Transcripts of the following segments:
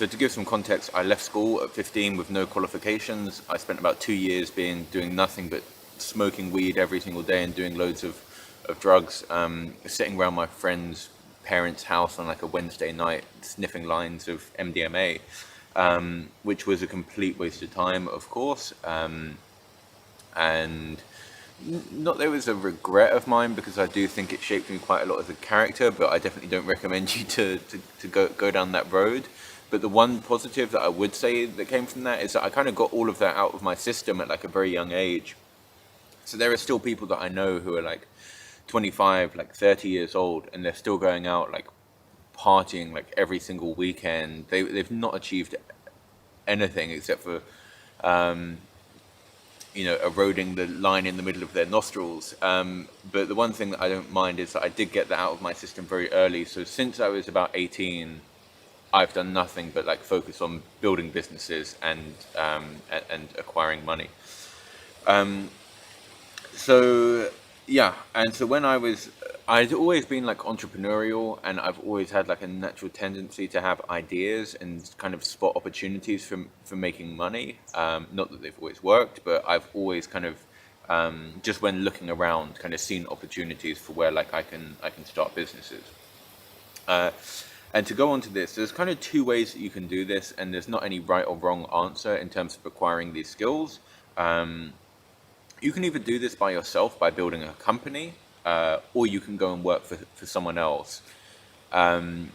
So to give some context, I left school at 15 with no qualifications. I spent about 2 years doing nothing but smoking weed every single day and doing loads of drugs, sitting around my friend's parents' house on like a Wednesday night, sniffing lines of MDMA, which was a complete waste of time, of course. And not that it was a regret of mine, because I do think it shaped me quite a lot as a character, but I definitely don't recommend you to go down that road. But the one positive that I would say that came from that is that I kind of got all of that out of my system at like a very young age. So there are still people that I know who are like 25, like 30 years old, and they're still going out like partying like every single weekend. They've not achieved anything except for eroding the line in the middle of their nostrils. But the one thing that I don't mind is that I did get that out of my system very early. So since I was about 18, I've done nothing but like focus on building businesses and acquiring money. So yeah, and so I'd always been like entrepreneurial, and I've always had like a natural tendency to have ideas and kind of spot opportunities for making money. Not that they've always worked, but I've always kind of just when looking around, kind of seen opportunities for where like I can start businesses. And to go on to this, there's kind of two ways that you can do this, and there's not any right or wrong answer in terms of acquiring these skills. You can either do this by yourself by building a company, or you can go and work for someone else. And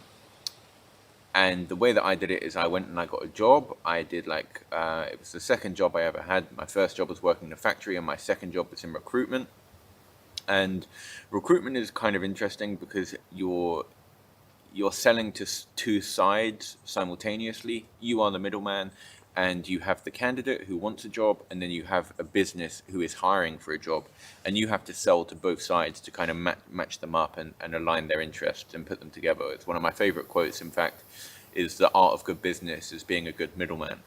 the way that I did it is I went and I got a job. I did it was the second job I ever had. My first job was working in a factory, and my second job was in recruitment. And recruitment is kind of interesting because you're selling to two sides simultaneously. You are the middleman, and you have the candidate who wants a job, and then you have a business who is hiring for a job, and you have to sell to both sides to kind of match them up and align their interests and put them together. It's one of my favorite quotes, in fact, is the art of good business is being a good middleman.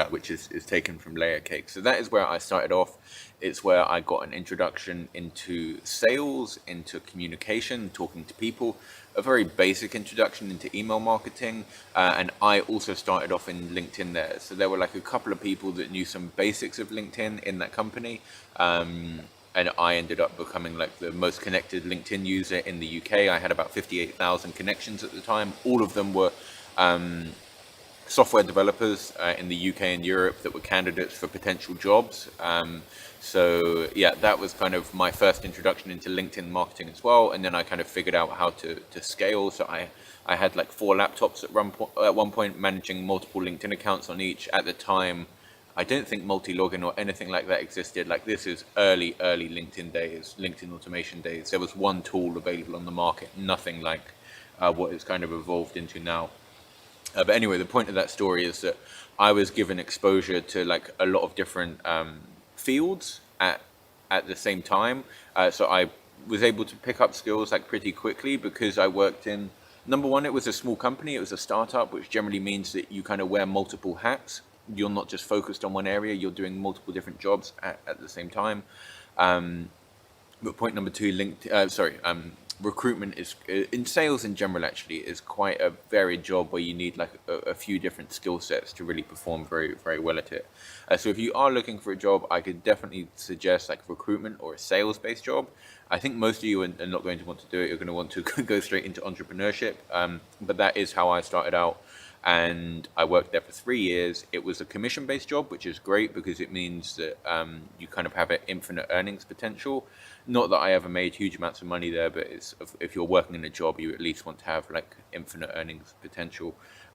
Which is taken from Layer Cake. So that is where I started off. It's where I got an introduction into sales, into communication, talking to people, a very basic introduction into email marketing. And I also started off in LinkedIn there. So there were like a couple of people that knew some basics of LinkedIn in that company. And I ended up becoming like the most connected LinkedIn user in the UK. I had about 58,000 connections at the time. All of them were software developers in the UK and Europe that were candidates for potential jobs. So yeah, that was kind of my first introduction into LinkedIn marketing as well. And then I kind of figured out how to scale. So I had like 4 laptops at one point, managing multiple LinkedIn accounts on each. At the time, I don't think multi-login or anything like that existed. Like, this is early LinkedIn days, LinkedIn automation days. There was one tool available on the market, nothing like what it's kind of evolved into now. But anyway, the point of that story is that I was given exposure to like a lot of different fields at the same time. So I was able to pick up skills like pretty quickly, because I worked in, number one, it was a small company, it was a startup, which generally means that you kind of wear multiple hats. You're not just focused on one area, you're doing multiple different jobs at the same time. But point number two, recruitment is, in sales in general, actually, is quite a varied job where you need like a few different skill sets to really perform very, very well at it. So if you are looking for a job, I could definitely suggest like recruitment or a sales-based job. I think most of you are not going to want to do it. You're going to want to go straight into entrepreneurship. But that is how I started out. And I worked there for 3 years. It was a commission-based job, which is great because it means that you kind of have an infinite earnings potential. Not that I ever made huge amounts of money there, but if you're working in a job, you at least want to have like infinite earnings potential.